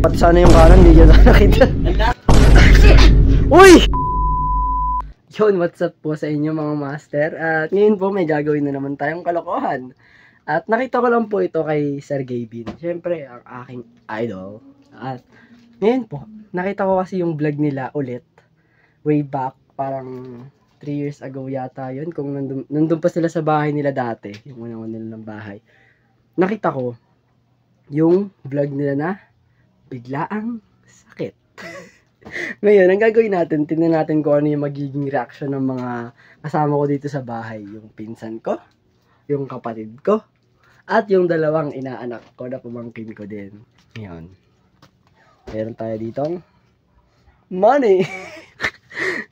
pati sana yung kanan, hindi dyan sana kita. Uy! Yun, what's up po sa inyo mga master? At ngayon po may gagawin na naman tayong kalokohan. At nakita ko lang po ito kay Sir Gavin. Siyempre, ang aking idol. At ngayon po, nakita ko kasi yung vlog nila ulit. Way back, parang 3 years ago yata yun. Kung nandun pa sila sa bahay nila dati. Yung unang nila ng bahay. Nakita ko yung vlog nila na biglaang sakit. Ngayon, ang gagawin natin, tingnan natin kung ano yung magiging reaction ng mga kasama ko dito sa bahay. Yung pinsan ko, yung kapatid ko, at yung dalawang inaanak ko na pamangkin ko din. Ngayon, meron tayo ditong money.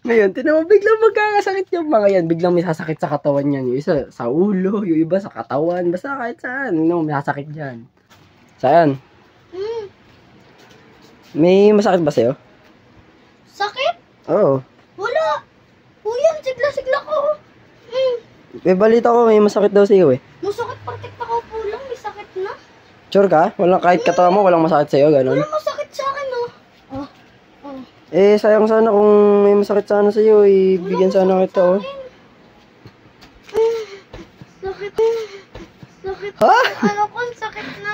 Ngayon, tingnan mo, biglang magkakasakit yung mga yan. Biglang may sasakit sa katawan yan. Yung isa sa ulo, yung iba sa katawan. Basta kahit saan, no, may sasakit dyan. Saan? May masakit ba sa'yo? Sakit? Oo. Wala. Kuya, sigla-sigla ko. May balita ko, may masakit daw sa'yo eh. Masakit, partik pa ko po lang. May sakit na. Sure ka? Walang, kahit katawan mo, walang masakit sa'yo, ganun? Wala masakit sa akin, oh. Eh, sayang sana kung may masakit sana sa'yo, ibigyan sana kita, oh. Sakit. Sakit. Ha? Ano ko, sakit na.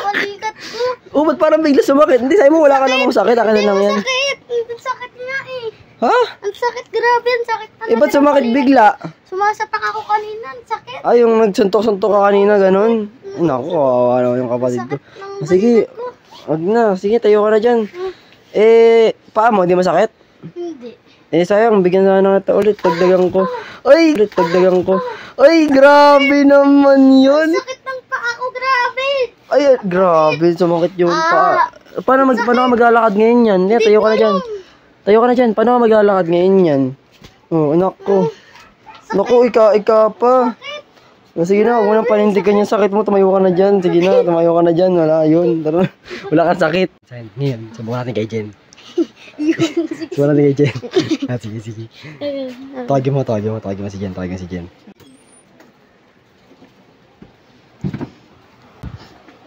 Balikat ko. Oh, ba't parang bigla sumakit? Hindi, sa'yo mo wala ka namang sakit, akin na lang yan. Sakit. Ang sakit nga eh. Ha? Ang sakit, grabe. Ang sakit talaga. Eh, ba't sumakit bigla? Sumasapak ako kanina. Ang sakit. Ay, yung nagsuntok-suntok ka kanina, ganun. Naku, kawawa naman yung kapatid ko. Sige, wag na. Sige, tayo ka na dyan. Eh, paa mo, di masakit? Hindi. Eh, sayang, bigyan sana kita ulit. Tagdagan ko. Ay, ulit, tagdagan ko. Ay, grabe naman yun. Sakit ng paa ko, grabe. Ay, grabe, sumakit yung paa. Paano ka maglalakad ngayon yan? Hindi, tayo ka na dyan. Tayo ka na dyan. Paano ka maglalakad ngayon yan? Oh, anak ko. Naku, ika pa. Sige na, huwag mo nang panindigan yung sakit mo. Tumayo ka na dyan. Sige na, tumayo ka na dyan. Wala, yun. Tara, wala kang sakit. Ngayon, subukan natin kay Jen. Subukan natin kay Jen. Sige. Tawagin mo si Jen.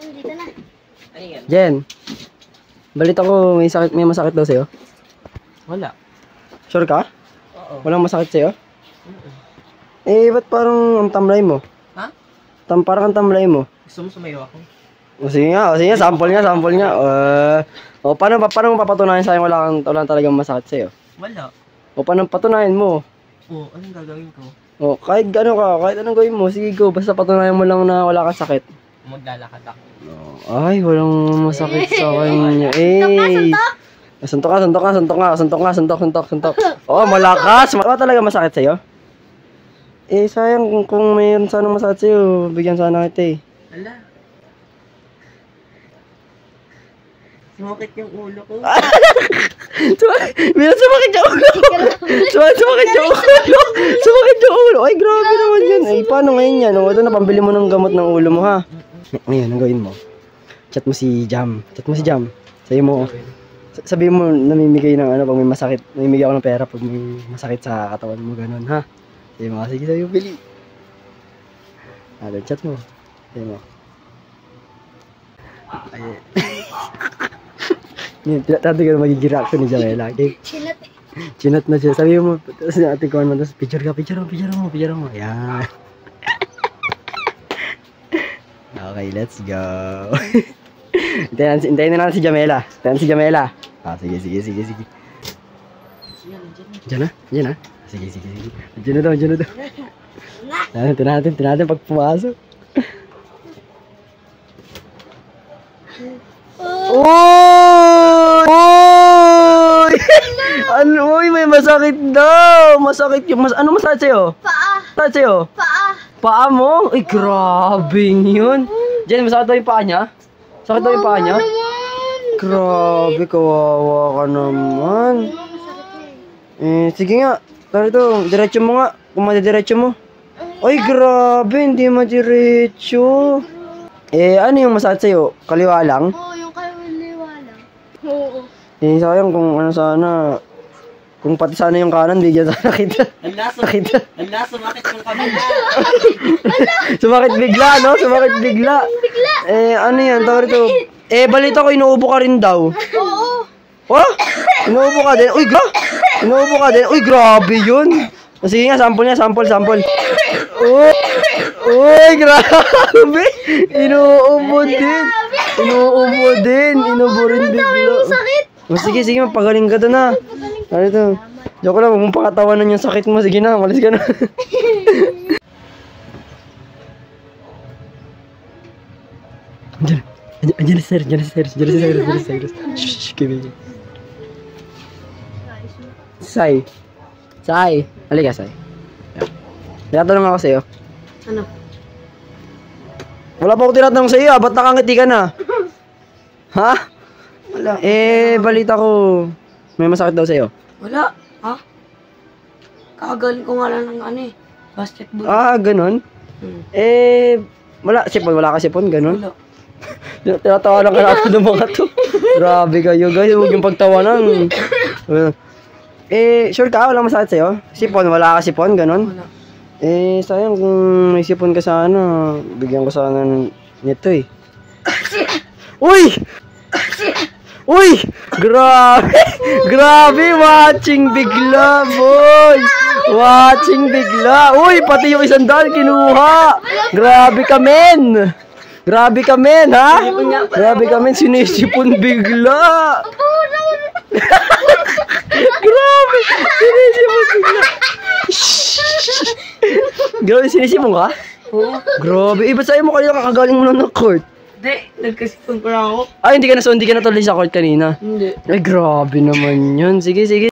Dito na. Jen, balita ko may masakit daw sa'yo. Wala. Sure ka? Oo. Walang masakit sa'yo? Eh, ba't parang ang tamlay mo? Ha? Parang ang tamlay mo. Gusto mo sumayo ako? O sige nga, sample nga. Paano mo papatunayan sa'yo wala talagang masakit sa'yo? Wala. O paano patunayan mo? Oo, anong gagawin ko? O kahit anong gawin mo, sige go, basta patunayan mo lang na wala kang sakit. Maglalakad ako. Ay, walang masakit sa kanya. Eh, suntok ka. Oo, malakas. Wala talaga masakit sa'yo? Eh, sayang kung mayroon sana masakit sa'yo, bigyan sana kita eh. Wala. Sumakit yung ulo ko. Sumakit yung ulo. Ay, grabe naman yun. Ay, paano ngayon yan? O, ito na, pambili mo ng gamot ng ulo mo, ha? Ngayon, ang gawin mo. Chat mo si Jam. Sabi mo, sabihin mo, namimigay ng pag may masakit. Namimigay ako ng pera pag may masakit sa katawan mo, ganun, ha? Sabi mo, sige, sabi mo, bili. Chat mo. Sabi mo. Ay, tati ka na magiging reaction ni Jamela. Okay? Chinat na siya. Sabi mo, tapos natin kuhan mo, tapos picture mo. Ayan. Okay, let's go. Hintayin na natin si Jamela. Sige. Diyan na? Sige. Diyan na daw. Tingnan natin pag pumasok. Oy! Uy, may masakit daw. Masakit yung ano masakit sa'yo? Paa. Masakit sa'yo? Paa mo? Ay, grabe yun. Jen, masakit daw yung paa niya? Sakit daw yung paa niya? Grabe, kawawa ka naman. Eh, sige nga. Tara ito, diretso mo nga. Kung madidiretso mo. Ay, grabe, hindi madiretso. Eh, ano yung masakit sa'yo? Kaliwa lang? Oo, yung kaliwa lang. Oo. Eh, sayang kung ano sana. Kung pati sana yung kanan, bigyan sana kita. Sumakit yung kabila. Sumakit bigla, no? Sumakit bigla. Eh, ano yan? Tawag ito. Eh, balita ko, inuubo ka rin daw. Oo. Oh? Inuubo ka din? Uy, inuubo ka din? Uy, grabe yun. Sige nga, sample niya, sample. Uy, grabe. Inuubo din. Inuubo rin bigla. Sakit. Oh, sige, magpagaling ka doon na. Ano ito? Joke lang, huwag mong pakatawanan yung sakit mo. Sige na, malis ka na. Andiyan na sir. Shhh, kibig. Sai. Halika, Sai. Tinatanong ako sa'yo. Ano? Wala pa ako tinatanong sa'yo, ba't nakangiti ka na? Ha? Wala. Balita ko, may masakit daw sa'yo. Wala. Ha? Kakagaling ko nga lang ng ano eh. Basketball. Ganun? Wala ka sipon, ganun? Wala. Tinatawanan ka natin ng mga to. Grabe kayo, guys. Huwag yung pagtawanan. Sure ka? Wala masakit sa'yo? Sipon, wala ka sipon, ganun? Wala. Sayang kung may sipon ka sana. Bigyan ko sana nito eh. Uy! Grabe! Grabe! Watching bigla, boy! Watching bigla! Uy! Pati yung 100 kinuha! Grabe ka, men! Ha? Grabe ka, men! Sinisipon bigla! Grabe! Sinisipon bigla! Grabe, sinisipon ka? Oo. Grabe! Ba't sa'yo mo kanina kakagaling mo lang ng court? Hindi. Nagkasipon pa lang ako. Hindi ka na tuloy sa court kanina. Hindi. Ay, grabe naman yun. Sige.